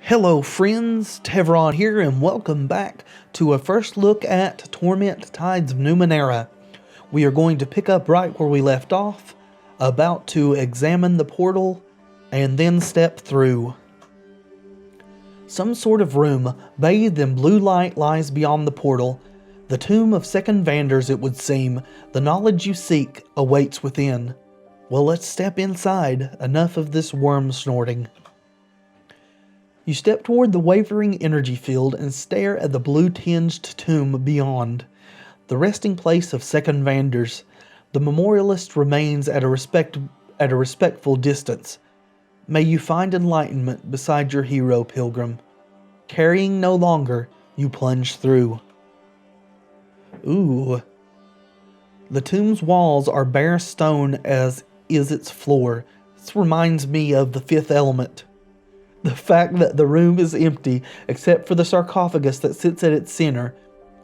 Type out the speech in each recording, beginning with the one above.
Hello friends, Tevaron here, and welcome back to a first look at Torment Tides of Numenera. We are going to pick up right where we left off, about to examine the portal, and then step through. Some sort of room, bathed in blue light, lies beyond the portal. The tomb of second Vanders, it would seem. The knowledge you seek awaits within. Well, let's step inside. Enough of this worm snorting. You step toward the wavering energy field and stare at the blue-tinged tomb beyond, the resting place of second Vanders. The memorialist remains at a respectful distance. May you find enlightenment beside your hero, pilgrim. Carrying no longer, you plunge through. Ooh. The tomb's walls are bare stone, as is its floor. This reminds me of the Fifth Element. The fact that the room is empty, except for the sarcophagus that sits at its center,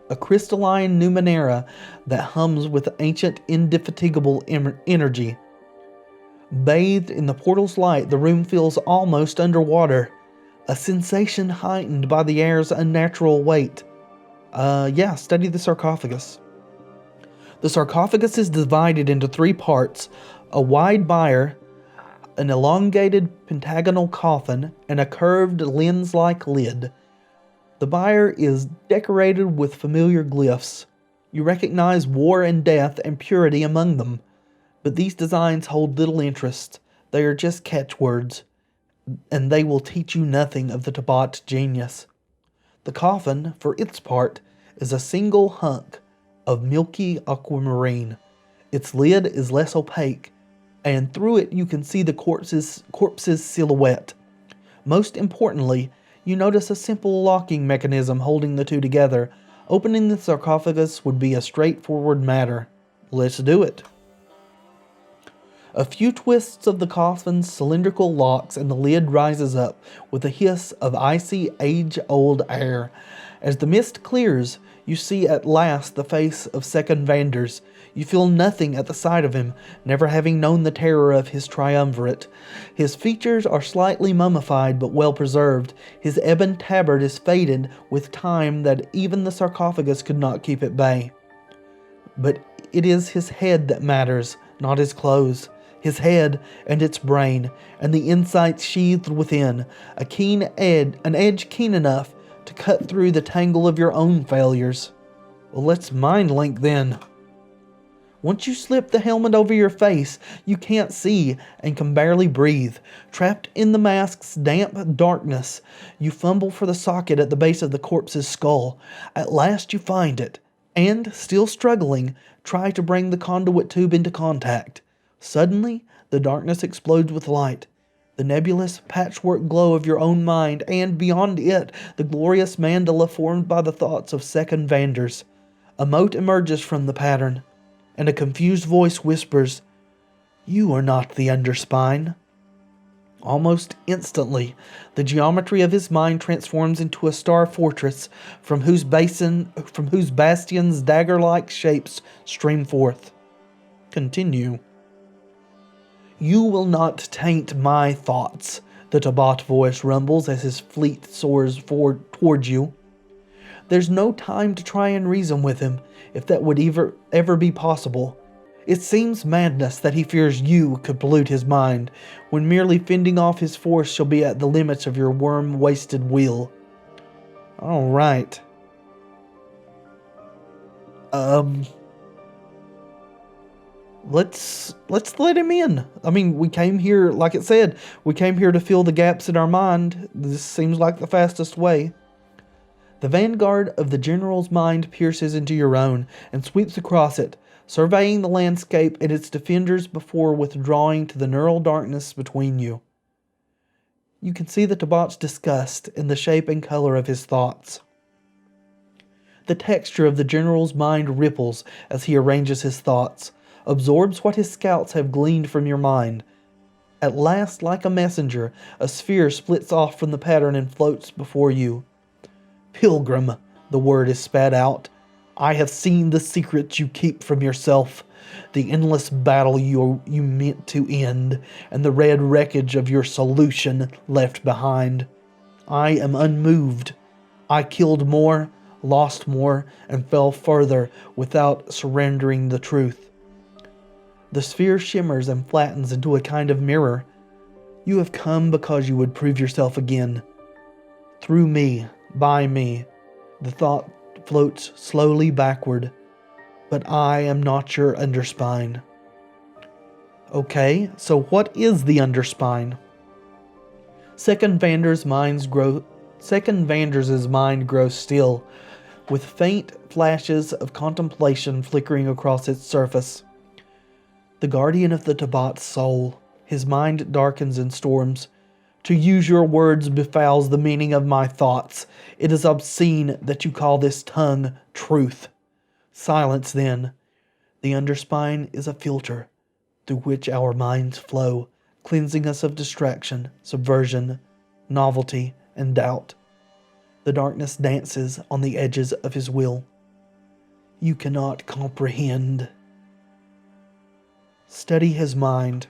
a crystalline Numenera that hums with ancient, indefatigable energy. Bathed in the portal's light, the room feels almost underwater, a sensation heightened by the air's unnatural weight. Study the sarcophagus. The sarcophagus is divided into three parts: a wide bier, an elongated pentagonal coffin, and a curved lens-like lid. The bier is decorated with familiar glyphs. You recognize war and death and purity among them, but these designs hold little interest. They are just catchwords, and they will teach you nothing of the Tebot's genius. The coffin, for its part, is a single hunk of milky aquamarine. Its lid is less opaque, and through it you can see the corpse's silhouette. Most importantly, you notice a simple locking mechanism holding the two together. Opening the sarcophagus would be a straightforward matter. Let's do it. A few twists of the coffin's cylindrical locks and the lid rises up with a hiss of icy, age-old air. As the mist clears, you see at last the face of second Vanders. You feel nothing at the sight of him, never having known the terror of his triumvirate. His features are slightly mummified but well preserved. His ebon tabard is faded with time that even the sarcophagus could not keep at bay. But it is his head that matters, not his clothes. His head and its brain, and the insights sheathed within, an edge keen enough to cut through the tangle of your own failures. Well, let's mind link then. Once you slip the helmet over your face, you can't see and can barely breathe. Trapped in the mask's damp darkness, you fumble for the socket at the base of the corpse's skull. At last you find it, and, still struggling, try to bring the conduit tube into contact. Suddenly, the darkness explodes with light. The nebulous patchwork glow of your own mind, and beyond it, the glorious mandala formed by the thoughts of second Vanders. A mote emerges from the pattern, and a confused voice whispers, "You are not the underspine." Almost instantly, the geometry of his mind transforms into a star fortress from whose bastions dagger-like shapes stream forth. Continue. "You will not taint my thoughts," the Tebot voice rumbles as his fleet soars forward toward you. There's no time to try and reason with him, if that would ever be possible. It seems madness that he fears you could pollute his mind, when merely fending off his force shall be at the limits of your worm-wasted will. All right. Let's let him in. I mean, we came here, like it said, we came here to fill the gaps in our mind. This seems like the fastest way. The vanguard of the general's mind pierces into your own and sweeps across it, surveying the landscape and its defenders before withdrawing to the neural darkness between you. You can see the Tebot's disgust in the shape and color of his thoughts. The texture of the general's mind ripples as he arranges his thoughts, absorbs what his scouts have gleaned from your mind. At last, like a messenger, a sphere splits off from the pattern and floats before you. "Pilgrim," the word is spat out, "I have seen the secrets you keep from yourself, the endless battle you meant to end, and the red wreckage of your solution left behind. I am unmoved. I killed more, lost more, and fell further without surrendering the truth. The sphere shimmers and flattens into a kind of mirror. You have come because you would prove yourself again. Through me, by me, the thought floats slowly backward, but I am not your underspine. Okay, so what is the underspine? Second Vander's mind grows still, with faint flashes of contemplation flickering across its surface. The guardian of the Tabat's soul, his mind darkens and storms. To use your words befouls the meaning of my thoughts. It is obscene that you call this tongue truth. Silence, then. The underspine is a filter through which our minds flow, cleansing us of distraction, subversion, novelty, and doubt. The darkness dances on the edges of his will. You cannot comprehend. Study his mind.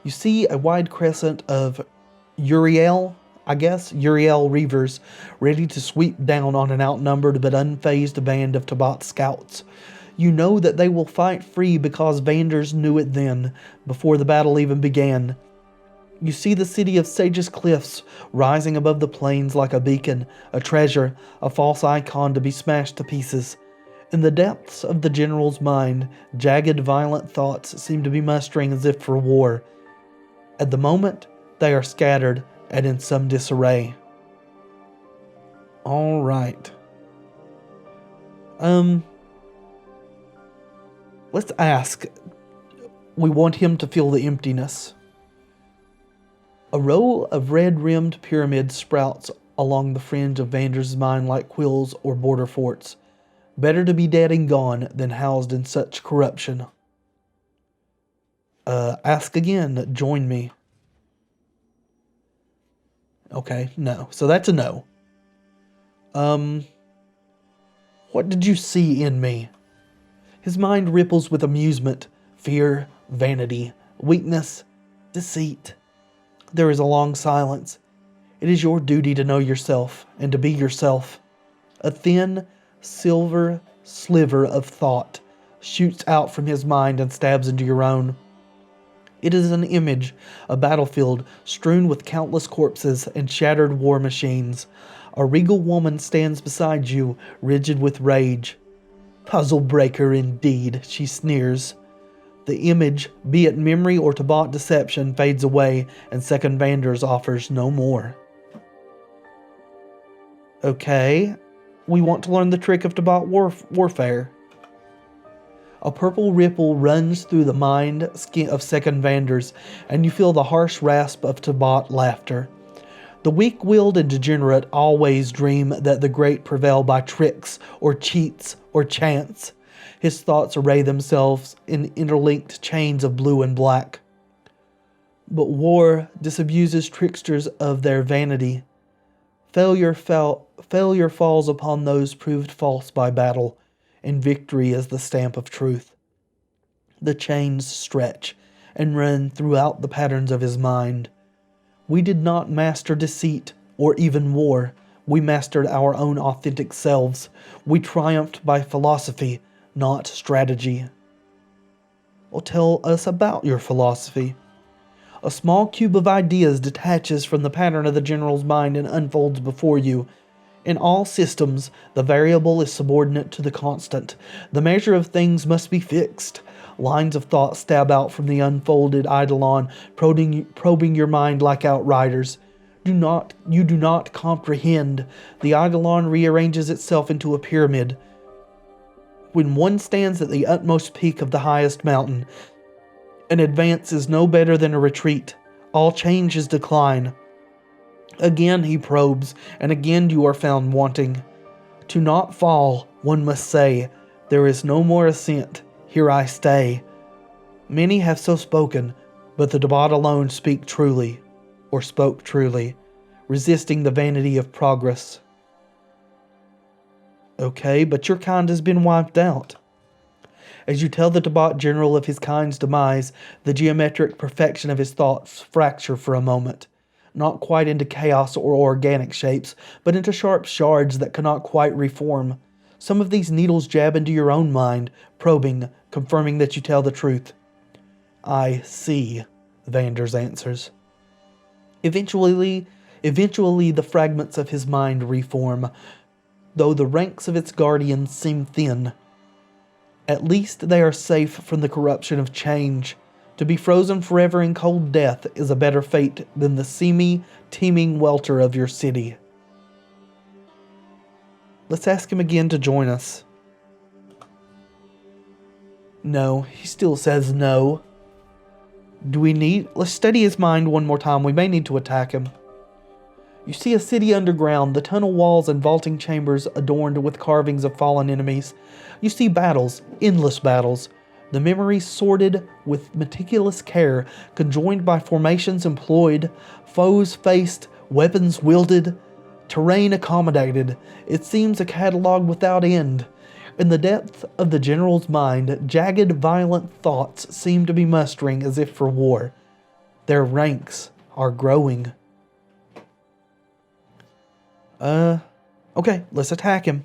You see a wide crescent of Uriel Reavers, ready to sweep down on an outnumbered but unfazed band of Tabat scouts. You know that they will fight free because Vanders knew it then, before the battle even began. You see the city of Sage's Cliffs rising above the plains like a beacon, a treasure, a false icon to be smashed to pieces. In the depths of the general's mind, jagged, violent thoughts seem to be mustering as if for war. At the moment, they are scattered and in some disarray. All right. Let's ask. We want him to feel the emptiness. A row of red-rimmed pyramids sprouts along the fringe of Vander's mind like quills or border forts. Better to be dead and gone than housed in such corruption. Ask again. Join me. Okay, no. So that's a no. What did you see in me? His mind ripples with amusement, fear, vanity, weakness, deceit. There is a long silence. It is your duty to know yourself and to be yourself. A thin, silver sliver of thought shoots out from his mind and stabs into your own. It is an image, a battlefield strewn with countless corpses and shattered war machines. A regal woman stands beside you, rigid with rage. Puzzle breaker indeed, she sneers. The image, be it memory or Tabat deception, fades away, and Second Vanders offers no more. Okay, we want to learn the trick of Tabat warfare. A purple ripple runs through the mind of Second Vanders, and you feel the harsh rasp of Tabat laughter. The weak-willed and degenerate always dream that the great prevail by tricks, or cheats, or chance. His thoughts array themselves in interlinked chains of blue and black. But war disabuses tricksters of their vanity. Failure falls upon those proved false by battle, and victory is the stamp of truth. The chains stretch and run throughout the patterns of his mind. We did not master deceit or even war. We mastered our own authentic selves. We triumphed by philosophy, not strategy. Well, tell us about your philosophy. A small cube of ideas detaches from the pattern of the general's mind and unfolds before you. In all systems, the variable is subordinate to the constant. The measure of things must be fixed. Lines of thought stab out from the unfolded eidolon, probing your mind like outriders. You do not comprehend. The eidolon rearranges itself into a pyramid. When one stands at the utmost peak of the highest mountain, an advance is no better than a retreat. All change is decline. Again he probes, and again you are found wanting. To not fall, one must say, there is no more ascent, here I stay. Many have so spoken, but the Tabat alone spoke truly, resisting the vanity of progress. Okay, but your kind has been wiped out. As you tell the Tabat general of his kind's demise, the geometric perfection of his thoughts fracture for a moment. not quite into chaos or organic shapes, but into sharp shards that cannot quite reform. Some of these needles jab into your own mind, probing, confirming that you tell the truth. I see, Vanders answers. Eventually the fragments of his mind reform, though the ranks of its guardians seem thin. At least they are safe from the corruption of change. To be frozen forever in cold death is a better fate than the seamy, teeming welter of your city. Let's ask him again to join us. No, he still says no. Let's study his mind one more time. We may need to attack him. You see a city underground, the tunnel walls and vaulting chambers adorned with carvings of fallen enemies. You see battles, endless battles. The memories sorted with meticulous care, conjoined by formations employed, foes faced, weapons wielded, terrain accommodated. It seems a catalogue without end. In the depth of the general's mind, jagged, violent thoughts seem to be mustering as if for war. Their ranks are growing. Okay, let's attack him.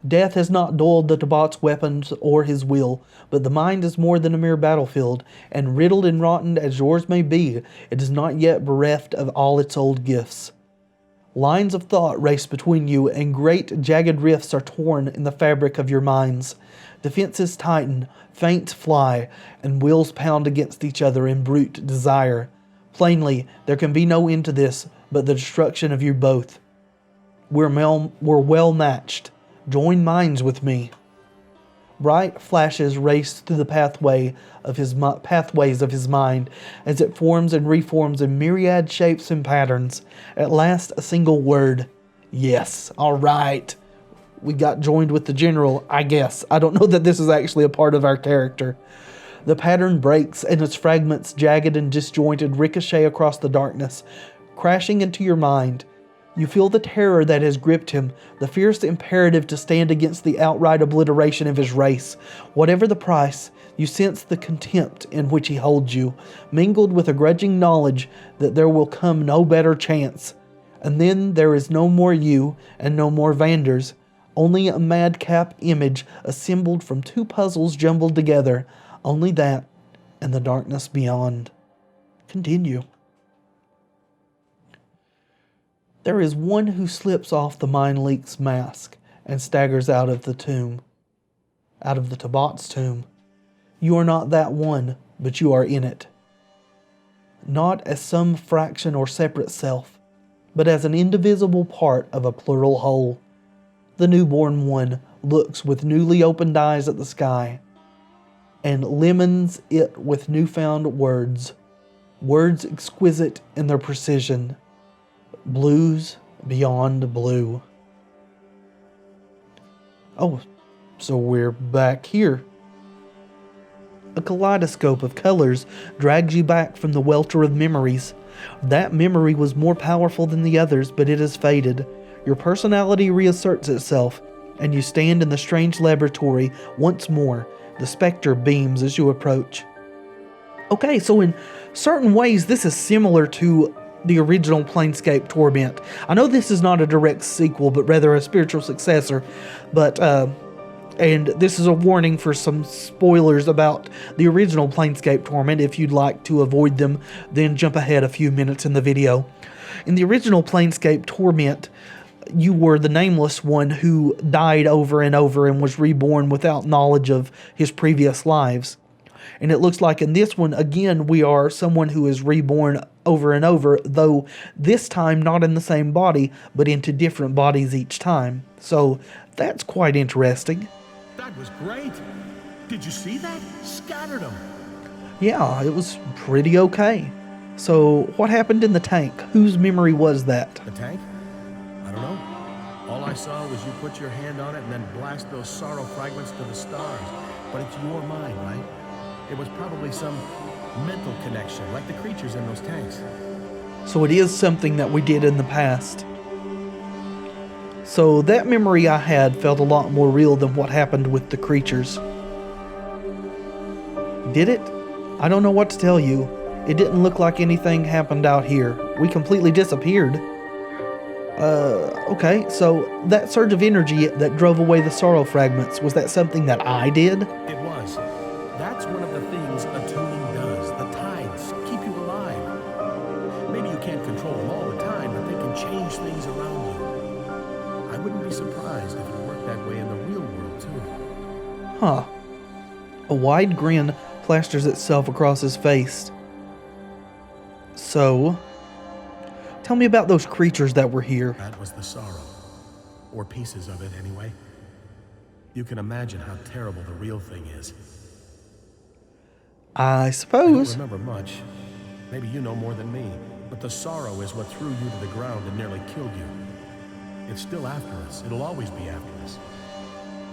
Death has not dulled the Tebot's weapons or his will, but the mind is more than a mere battlefield, and riddled and rotten as yours may be, it is not yet bereft of all its old gifts. Lines of thought race between you, and great jagged rifts are torn in the fabric of your minds. Defenses tighten, feints fly, and wills pound against each other in brute desire. Plainly, there can be no end to this, but the destruction of you both. We're well matched. Join minds with me. Bright flashes race through the pathways of his mind as it forms and reforms in myriad shapes and patterns. At last, a single word. Yes, all right. We got joined with the general, I guess. I don't know that this is actually a part of our character. The pattern breaks, and its fragments, jagged and disjointed, ricochet across the darkness, crashing into your mind. You feel the terror that has gripped him, the fierce imperative to stand against the outright obliteration of his race. Whatever the price, you sense the contempt in which he holds you, mingled with a grudging knowledge that there will come no better chance. And then there is no more you, and no more Vanders, only a madcap image assembled from two puzzles jumbled together. Only that, and the darkness beyond. Continue. There is one who slips off the Mind Leak's mask and staggers out of the tomb. Out of the Tebot's tomb. You are not that one, but you are in it. Not as some fraction or separate self, but as an indivisible part of a plural whole. The newborn one looks with newly opened eyes at the sky, and lemons it with newfound words. Words exquisite in their precision. Blues beyond blue. Oh, so we're back here. A kaleidoscope of colors drags you back from the welter of memories. That memory was more powerful than the others, but it has faded. Your personality reasserts itself, and you stand in the strange laboratory once more. The specter beams as you approach. Okay, so in certain ways this is similar to the original Planescape Torment. I know this is not a direct sequel, but rather a spiritual successor, and this is a warning for some spoilers about the original Planescape Torment. If you'd like to avoid them, then jump ahead a few minutes in the video. In the original Planescape Torment, you were the nameless one who died over and over and was reborn without knowledge of his previous lives. And it looks like in this one, again, we are someone who is reborn over and over, though this time not in the same body, but into different bodies each time. So that's quite interesting. That was great. Did you see that? Scattered them. Yeah, it was pretty okay. So what happened in the tank? Whose memory was that? The tank? I don't know. All I saw was you put your hand on it and then blast those sorrow fragments to the stars. But it's your mind, right? It was probably some mental connection, like the creatures in those tanks. So it is something that we did in the past. So that memory I had felt a lot more real than what happened with the creatures. Did it? I don't know what to tell you. It didn't look like anything happened out here. We completely disappeared. Okay, so that surge of energy that drove away the sorrow fragments, was that something that I did? It was. That's one of the things attuning does. The tides keep you alive. Maybe you can't control them all the time, but they can change things around you. I wouldn't be surprised if it worked that way in the real world, too. Huh. A wide grin plasters itself across his face. So, tell me about those creatures that were here. That was the sorrow. Or pieces of it, anyway. You can imagine how terrible the real thing is. I I suppose. don't remember much. Maybe you know more than me. But the sorrow is what threw you to the ground and nearly killed you. It's still after us. It'll always be after us.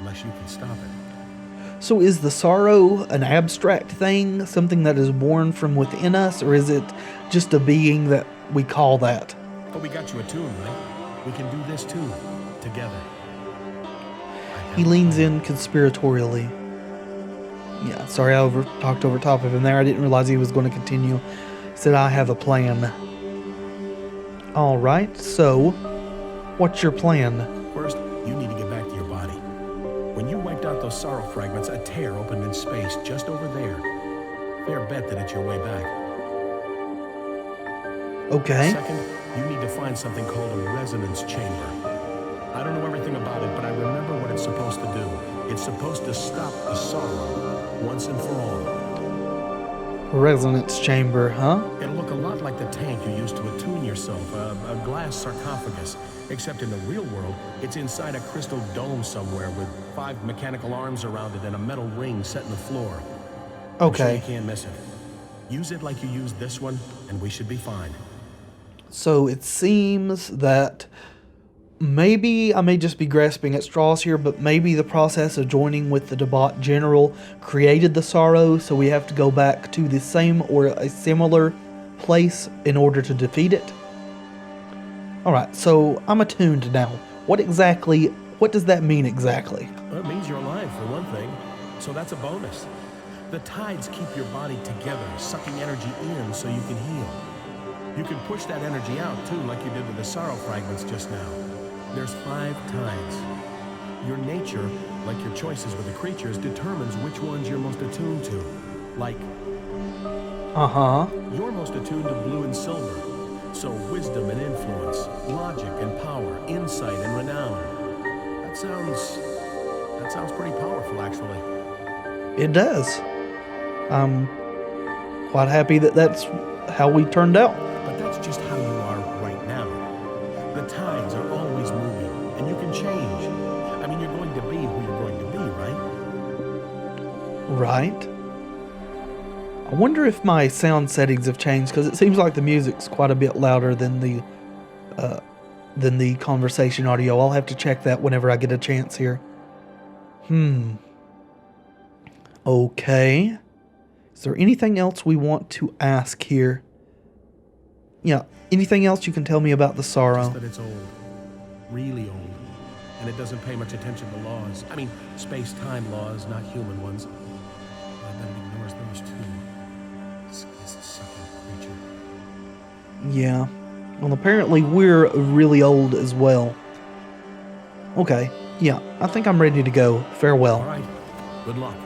Unless you can stop it. So is the sorrow an abstract thing, something that is born from within us, or is it just a being that we call that? But we got you attuned, right? We can do this too. Together. He leans in conspiratorially. Yeah, sorry I talked over top of him there. I didn't realize he was going to continue. He said, I have a plan. Alright, so, what's your plan? First, you need to get back to your body. When you wiped out those sorrow fragments, a tear opened in space just over there. Fair bet that it's your way back. Okay. Second, you need to find something called a resonance chamber. I don't know everything about it, but I remember what it's supposed to do. It's supposed to stop the sorrow once and for all. Resonance chamber, huh? It'll look a lot like the tank you used to attune yourself, a glass sarcophagus. Except in the real world, it's inside a crystal dome somewhere with 5 mechanical arms around it and a metal ring set in the floor. I'm sure Okay. you can't miss it. Use it like you used this one, and we should be fine. So it seems that maybe I may just be grasping at straws here, but maybe the process of joining with the Debot General created the sorrow, so we have to go back to the same or a similar place in order to defeat it. Alright, so I'm attuned now. What does that mean exactly? Well, it means you're alive, for one thing, so that's a bonus. The tides keep your body together, sucking energy in so you can heal. You can push that energy out, too, like you did with the sorrow fragments just now. There's 5 tides. Your nature, like your choices with the creatures, determines which ones you're most attuned to. Like, Uh-huh. you're most attuned to blue and silver. So wisdom and influence, logic and power, insight and renown. That sounds pretty powerful, actually. It does. I'm quite happy that that's how we turned out. But that's just how you are right now. The tides are always moving, and you can change. I mean, you're going to be who you're going to be, right? Right. I wonder if my sound settings have changed, because it seems like the music's quite a bit louder than the conversation audio. I'll have to check that whenever I get a chance here. Okay. Is there anything else we want to ask here? Yeah, anything else you can tell me about the sorrow? Just that it's old. Really old. And it doesn't pay much attention to laws. I mean, space-time laws, not human ones. I bet it ignores those too. This sucking creature. Yeah. Well, apparently we're really old as well. Okay. Yeah, I think I'm ready to go. Farewell. All right. Good luck.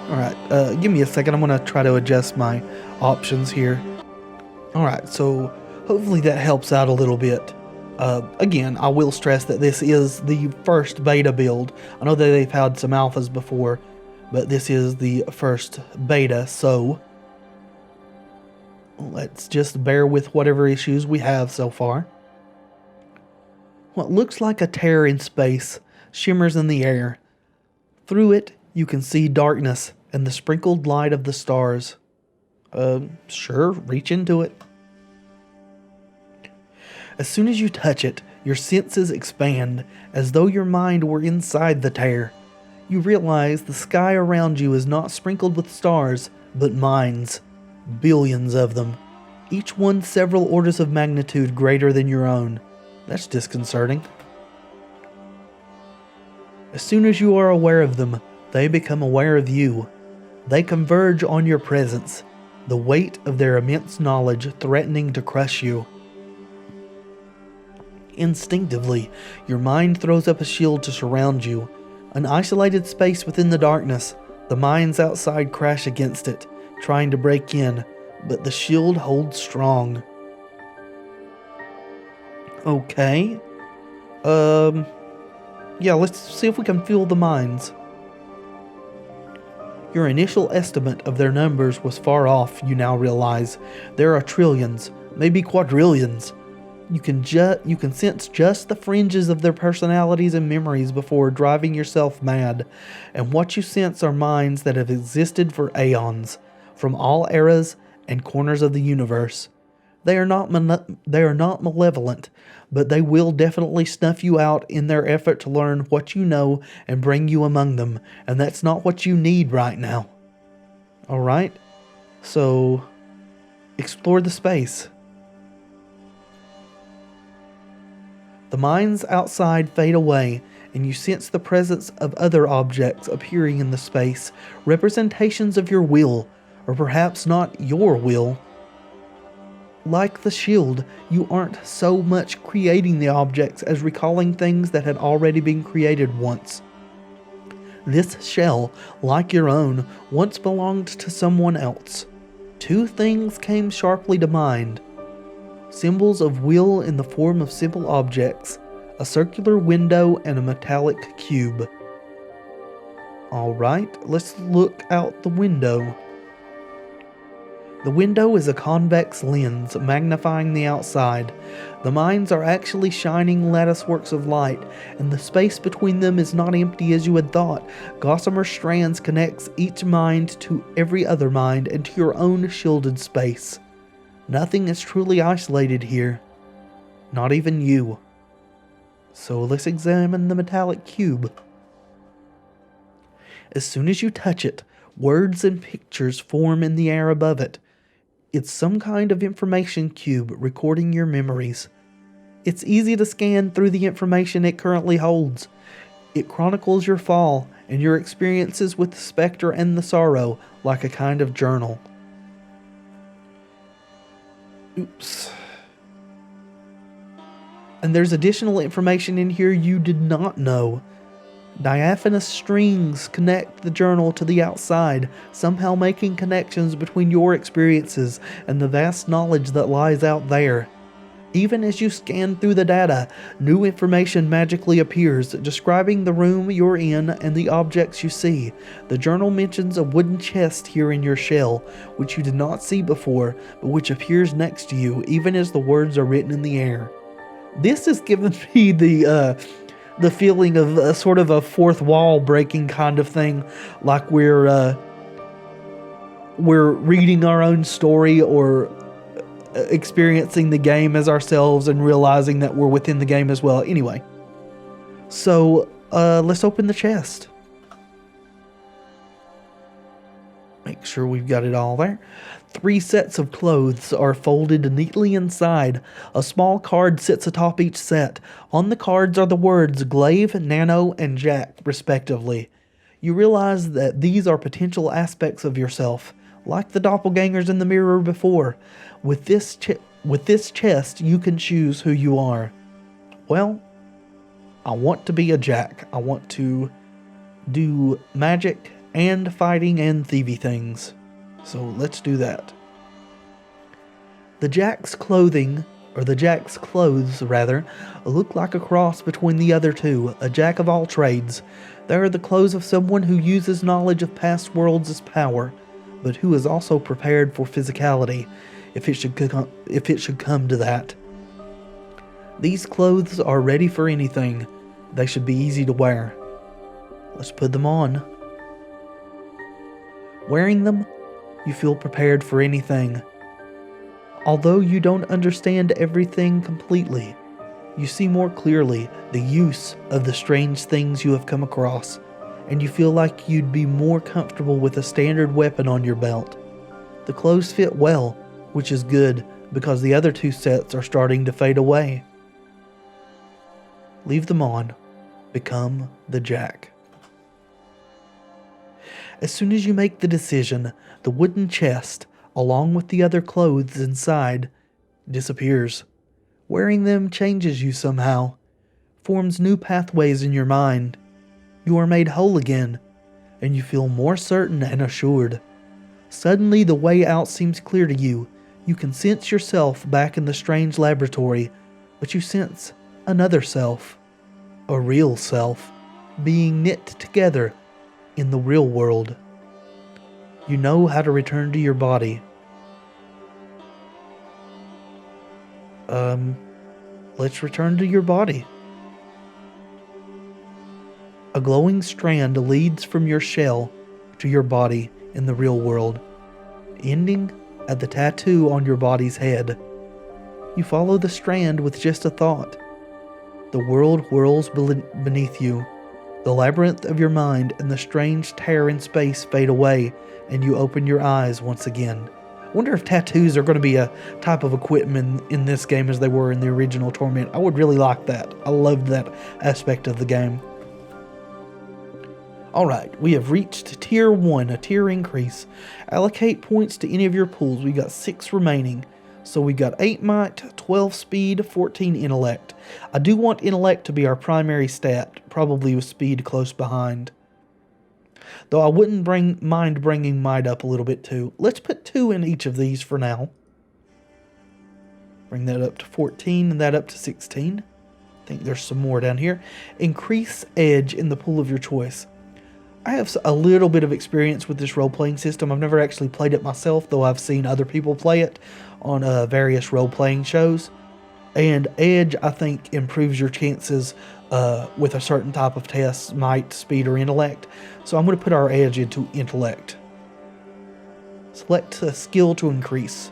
Alright, give me a second. I'm going to try to adjust my options here. Alright, so hopefully that helps out a little bit. Again, I will stress that this is the first beta build. I know that they've had some alphas before, but this is the first beta, so let's just bear with whatever issues we have so far. What looks like a tear in space shimmers in the air. Through it, you can see darkness and the sprinkled light of the stars. Sure, reach into it. As soon as you touch it, your senses expand, as though your mind were inside the tear. You realize the sky around you is not sprinkled with stars, but mines. Billions of them. Each one several orders of magnitude greater than your own. That's disconcerting. As soon as you are aware of them, they become aware of you. They converge on your presence. the weight of their immense knowledge threatening to crush you. Instinctively, your mind throws up a shield to surround you. An isolated space within the darkness. The mines outside crash against it, trying to break in, but the shield holds strong. Okay. Yeah, let's see if we can feel the mines. Your initial estimate of their numbers was far off, you now realize. There are trillions, maybe quadrillions. You can sense just the fringes of their personalities and memories before driving yourself mad, and what you sense are minds that have existed for aeons, from all eras and corners of the universe. They are not malevolent, but they will definitely snuff you out in their effort to learn what you know and bring you among them, and that's not what you need right now. Alright? So, explore the space. The mines outside fade away, and you sense the presence of other objects appearing in the space, representations of your will, or perhaps not your will. Like the shield, you aren't so much creating the objects as recalling things that had already been created once. This shell, like your own, once belonged to someone else. Two things came sharply to mind. Symbols of will in the form of simple objects, a circular window and a metallic cube. Alright, let's look out the window. The window is a convex lens, magnifying the outside. The mines are actually shining latticeworks of light, and the space between them is not empty as you had thought. Gossamer strands connects each mind to every other mind and to your own shielded space. Nothing is truly isolated here. Not even you. So let's examine the metallic cube. As soon as you touch it, words and pictures form in the air above it. It's some kind of information cube recording your memories. It's easy to scan through the information it currently holds. It chronicles your fall and your experiences with the specter and the sorrow like a kind of journal. Oops. And there's additional information in here you did not know. Diaphanous strings connect the journal to the outside, somehow making connections between your experiences and the vast knowledge that lies out there. Even as you scan through the data, new information magically appears, describing the room you're in and the objects you see. The journal mentions a wooden chest here in your shell, which you did not see before, but which appears next to you, even as the words are written in the air. This has given me the feeling of a sort of a fourth wall breaking kind of thing, like we're reading our own story or experiencing the game as ourselves and realizing that we're within the game as well. Anyway, so let's open the chest. Make sure we've got it all there. 3 sets of clothes are folded neatly inside. A small card sits atop each set. On the cards are the words Glaive, Nano, and Jack, respectively. You realize that these are potential aspects of yourself, like the doppelgangers in the mirror before. With this chest, you can choose who you are. Well, I want to be a Jack. I want to do magic and fighting and thievy things. So let's do that. The Jack's clothes, look like a cross between the other two, a jack of all trades. They are the clothes of someone who uses knowledge of past worlds as power, but who is also prepared for physicality, if it should come to that. These clothes are ready for anything. They should be easy to wear. Let's put them on. Wearing them, you feel prepared for anything. Although you don't understand everything completely, you see more clearly the use of the strange things you have come across, and you feel like you'd be more comfortable with a standard weapon on your belt. The clothes fit well, which is good because the other 2 sets are starting to fade away. Leave them on. Become the Jack. As soon as you make the decision, the wooden chest, along with the other clothes inside, disappears. Wearing them changes you somehow, forms new pathways in your mind. You are made whole again, and you feel more certain and assured. Suddenly the way out seems clear to you. You can sense yourself back in the strange laboratory, but you sense another self, a real self, being knit together in the real world. You know how to return to your body. Let's return to your body. A glowing strand leads from your shell to your body in the real world, ending at the tattoo on your body's head. You follow the strand with just a thought. The world whirls beneath you. The labyrinth of your mind and the strange tear in space fade away, and you open your eyes once again. I wonder if tattoos are going to be a type of equipment in this game as they were in the original Torment. I would really like that. I loved that aspect of the game. Alright, we have reached Tier 1, a tier increase. Allocate points to any of your pools. We got 6 remaining. So we got 8 might, 12 speed, 14 intellect. I do want intellect to be our primary stat, probably with speed close behind. Though I wouldn't mind bringing might up a little bit too. Let's put 2 in each of these for now. Bring that up to 14 and that up to 16. I think there's some more down here. Increase edge in the pool of your choice. I have a little bit of experience with this role-playing system. I've never actually played it myself, though I've seen other people play it on various role-playing shows. And edge, I think, improves your chances with a certain type of test, might, speed, or intellect. So I'm going to put our edge into intellect. Select a skill to increase.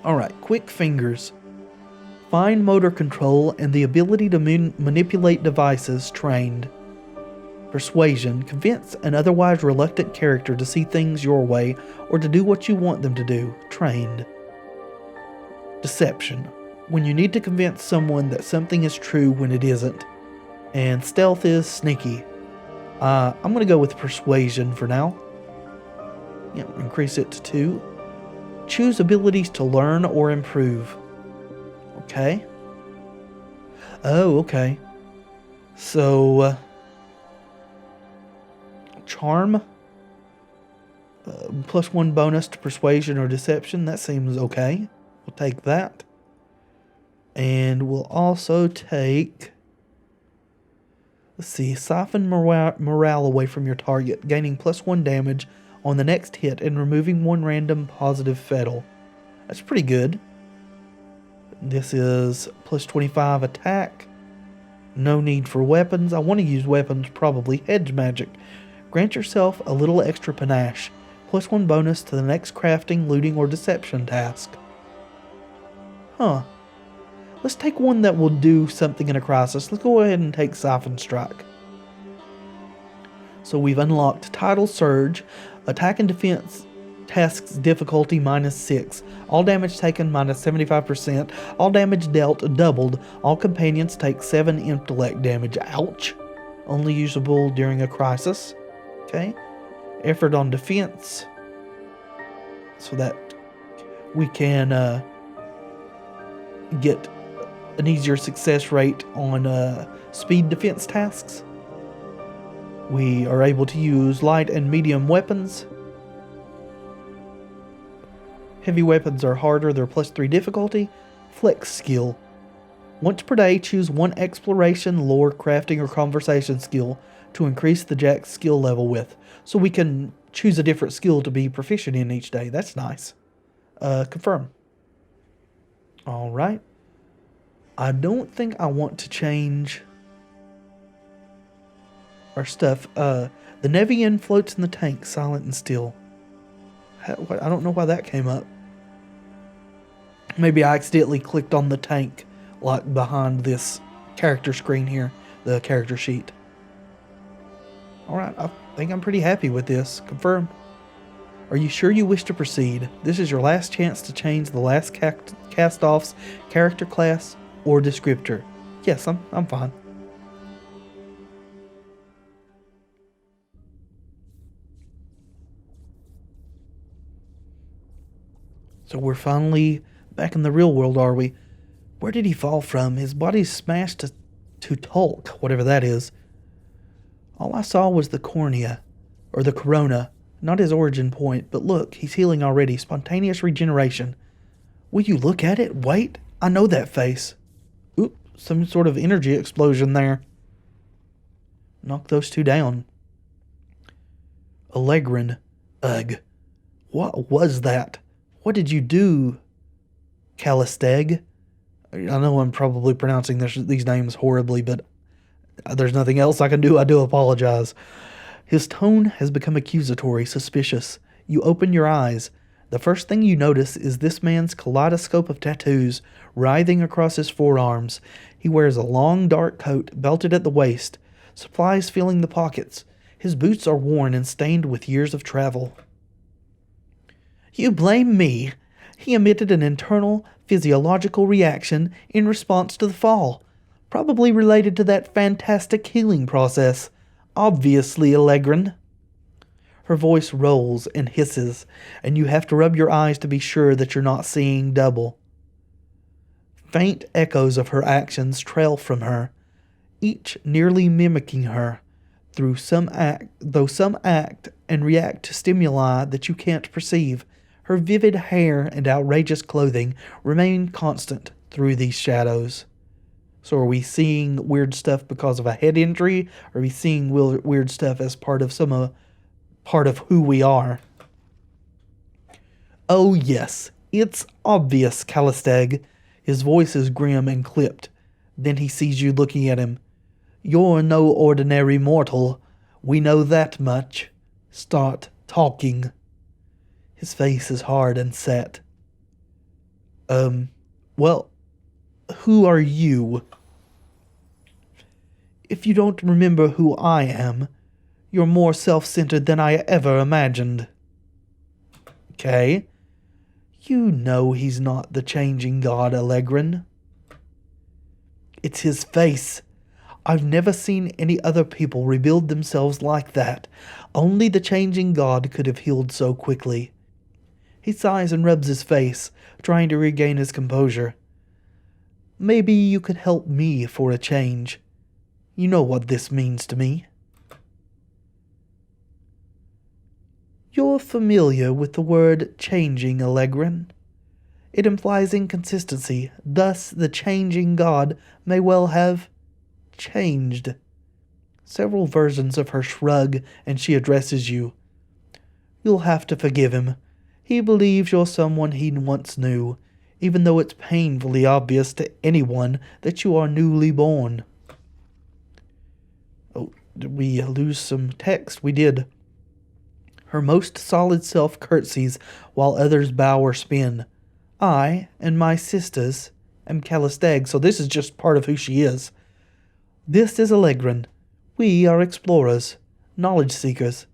Alright, quick fingers. Fine motor control and the ability to manipulate devices trained. Persuasion. Convince an otherwise reluctant character to see things your way or to do what you want them to do. Trained. Deception. When you need to convince someone that something is true when it isn't. And stealth is sneaky. I'm going to go with persuasion for now. Yep, increase it to 2. Choose abilities to learn or improve. Okay. Oh, okay. So, charm. +1 bonus to persuasion or deception. That seems okay. We'll take that. And we'll also take... Let's see. Siphon morale away from your target, gaining +1 damage on the next hit and removing 1 random positive fatal. That's pretty good. This is +25 attack. No need for weapons. I want to use weapons, probably. Hedge magic. Grant yourself a little extra panache. +1 bonus to the next crafting, looting, or deception task. Huh. Let's take one that will do something in a crisis. Let's go ahead and take Siphon Strike. So we've unlocked Tidal Surge, attack and defense tasks difficulty -6, all damage taken -75%, all damage dealt doubled, all companions take 7 intellect damage. Ouch. Only usable during a crisis. Okay. Effort on defense, so that we can get an easier success rate on speed defense tasks. We are able to use light and medium weapons. Heavy weapons are harder, they're +3 difficulty. Flex skill. Once per day, choose 1 exploration, lore, crafting, or conversation skill to increase the Jack's skill level with. So we can choose a different skill to be proficient in each day. That's nice. Confirm. Alright. I don't think I want to change our stuff. The Nevian floats in the tank, silent and still. I don't know why that came up. Maybe I accidentally clicked on the tank like behind this character screen here, the character sheet. Alright, I think I'm pretty happy with this. Confirm. Are you sure you wish to proceed? This is your last chance to change the last cast-off's character class or descriptor. Yes, I'm fine. So we're finally back in the real world, are we? Where did he fall from? His body's smashed to talc, whatever that is. All I saw was the cornea, or the corona, not his origin point, but look, he's healing already. Spontaneous regeneration. Will you look at it? Wait, I know that face. Oop, some sort of energy explosion there. Knock those two down. Allegrin. Ugh. What was that? What did you do, Calisteg? I know I'm probably pronouncing these names horribly, but there's nothing else I can do. I do apologize. His tone has become accusatory, suspicious. You open your eyes. The first thing you notice is this man's kaleidoscope of tattoos writhing across his forearms. He wears a long, dark coat, belted at the waist, supplies filling the pockets. His boots are worn and stained with years of travel. You blame me. He emitted an internal physiological reaction in response to the fall, probably related to that fantastic healing process. Obviously, Allegrin. Her voice rolls and hisses, and you have to rub your eyes to be sure that you're not seeing double. Faint echoes of her actions trail from her, each nearly mimicking her, though some act and react to stimuli that you can't perceive. Her vivid hair and outrageous clothing remain constant through these shadows. So are we seeing weird stuff because of a head injury? Or are we seeing weird stuff as part of who we are? Oh yes, it's obvious, Calisteg. His voice is grim and clipped. Then he sees you looking at him. You're no ordinary mortal. We know that much. Start talking. His face is hard and set. Well, who are you? If you don't remember who I am, you're more self-centered than I ever imagined. Okay. You know he's not the changing god, Allegrin. It's his face. I've never seen any other people rebuild themselves like that. Only the changing god could have healed so quickly. He sighs and rubs his face, trying to regain his composure. Maybe you could help me for a change. You know what this means to me. You're familiar with the word changing, Allegrin. It implies inconsistency, thus the changing god may well have changed. Several versions of her shrug, and she addresses you. You'll have to forgive him. He believes you're someone he once knew, even though it's painfully obvious to anyone that you are newly born. Oh, did we lose some text? We did. Her most solid self curtsies while others bow or spin. I and my sisters am Calisteg, so this is just part of who she is. This is Allegrin. We are explorers, knowledge seekers.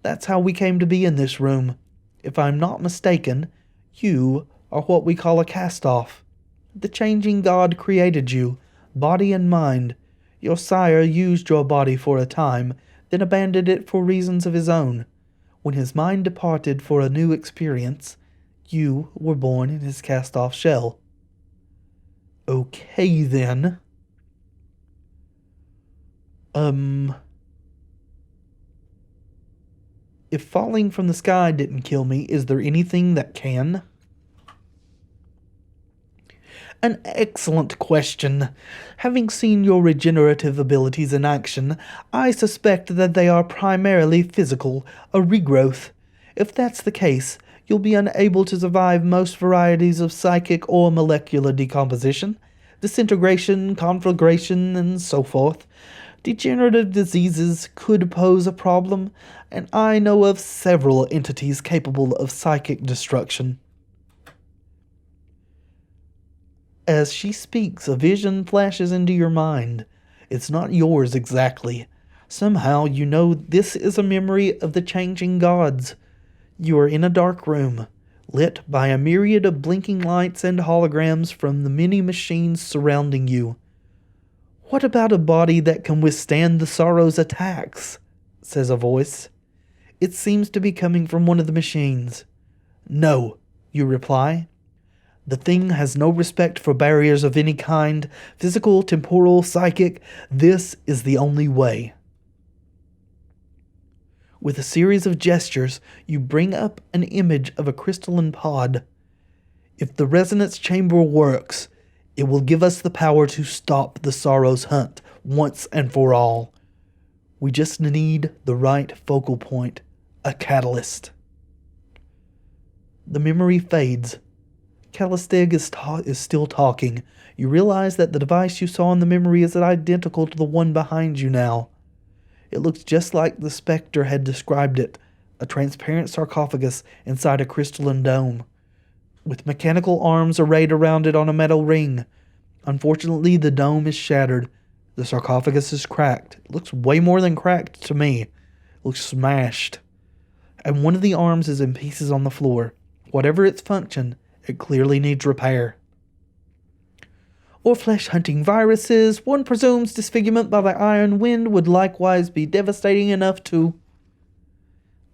That's how we came to be in this room. If I'm not mistaken, you are what we call a cast-off. The changing god created you, body and mind. Your sire used your body for a time, then abandoned it for reasons of his own. When his mind departed for a new experience, you were born in his cast-off shell. Okay, then. If falling from the sky didn't kill me, is there anything that can? An excellent question. Having seen your regenerative abilities in action, I suspect that they are primarily physical, a regrowth. If that's the case, you'll be unable to survive most varieties of psychic or molecular decomposition, disintegration, conflagration, and so forth. Degenerative diseases could pose a problem, and I know of several entities capable of psychic destruction. As she speaks, a vision flashes into your mind. It's not yours exactly. Somehow you know this is a memory of the changing gods. You are in a dark room, lit by a myriad of blinking lights and holograms from the many machines surrounding you. What about a body that can withstand the sorrow's attacks? Says a voice. It seems to be coming from one of the machines. No, You reply. The thing has no respect for barriers of any kind, physical, temporal, psychic. This is the only way. With a series of gestures, you bring up an image of a crystalline pod. If the resonance chamber works, it will give us the power to stop the Sorrow's hunt once and for all. We just need the right focal point, a catalyst. The memory fades. Callisteg is still talking. You realize that the device you saw in the memory is identical to the one behind you now. It looks just like the Spectre had described it, a transparent sarcophagus inside a crystalline dome, with mechanical arms arrayed around it on a metal ring. Unfortunately, the dome is shattered. The sarcophagus is cracked. It looks way more than cracked to me. It looks smashed. And one of the arms is in pieces on the floor. Whatever its function, it clearly needs repair. Or flesh-hunting viruses. One presumes disfigurement by the iron wind would likewise be devastating enough to...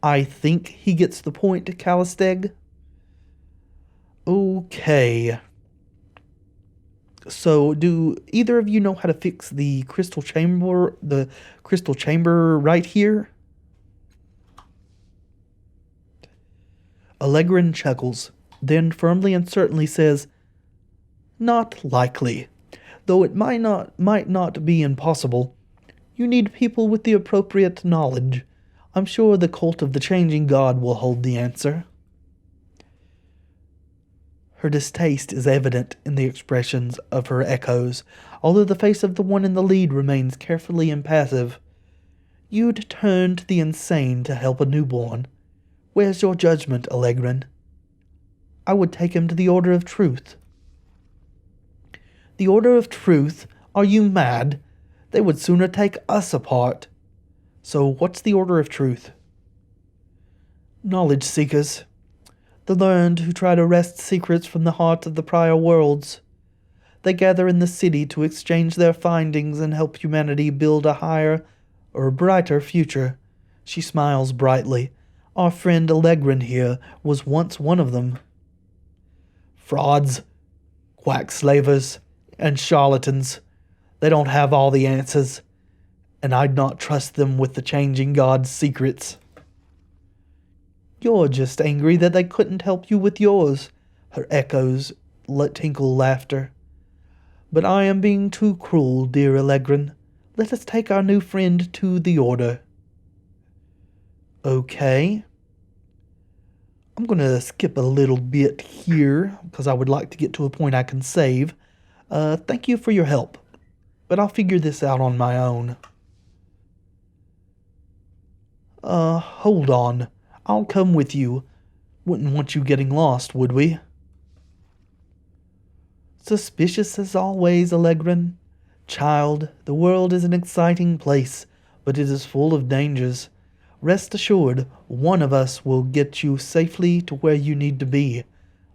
I think he gets the point, Callisteg. Okay. So, do either of you know how to fix the crystal chamber right here? Allegrin chuckles, then firmly and certainly says, Not likely, though it might not be impossible. You need people with the appropriate knowledge. I'm sure the cult of the changing god will hold the answer. Her distaste is evident in the expressions of her echoes, although the face of the one in the lead remains carefully impassive. You'd turn to the insane to help a newborn. Where's your judgment, Allegrin? I would take him to the Order of Truth. The Order of Truth? Are you mad? They would sooner take us apart. So what's the Order of Truth? Knowledge seekers. The learned who try to wrest secrets from the heart of the prior worlds. They gather in the city to exchange their findings and help humanity build a higher or brighter future. She smiles brightly. Our friend Allegrin here was once one of them. Frauds, quack slavers, and charlatans. They don't have all the answers, and I'd not trust them with the changing god's secrets. You're just angry that they couldn't help you with yours, her echoes tinkle laughter. But I am being too cruel, dear Allegrin. Let us take our new friend to the Order. Okay. I'm going to skip a little bit here, because I would like to get to a point I can save. Thank you for your help, but I'll figure this out on my own. Hold on. I'll come with you. Wouldn't want you getting lost, would we? Suspicious as always, Allegrin. Child, the world is an exciting place, but it is full of dangers. Rest assured, one of us will get you safely to where you need to be.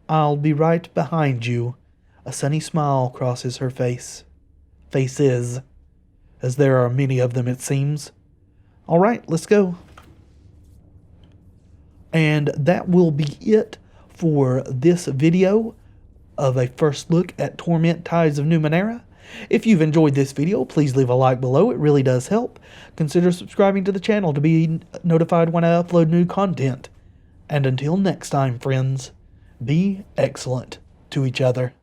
I'll be right behind you. A sunny smile crosses her faces, as there are many of them, it seems. All right, let's go. And that will be it for this video of a first look at Torment Tides of Numenera. If you've enjoyed this video, please leave a like below. It really does help. Consider subscribing to the channel to be notified when I upload new content. And until next time, friends, be excellent to each other.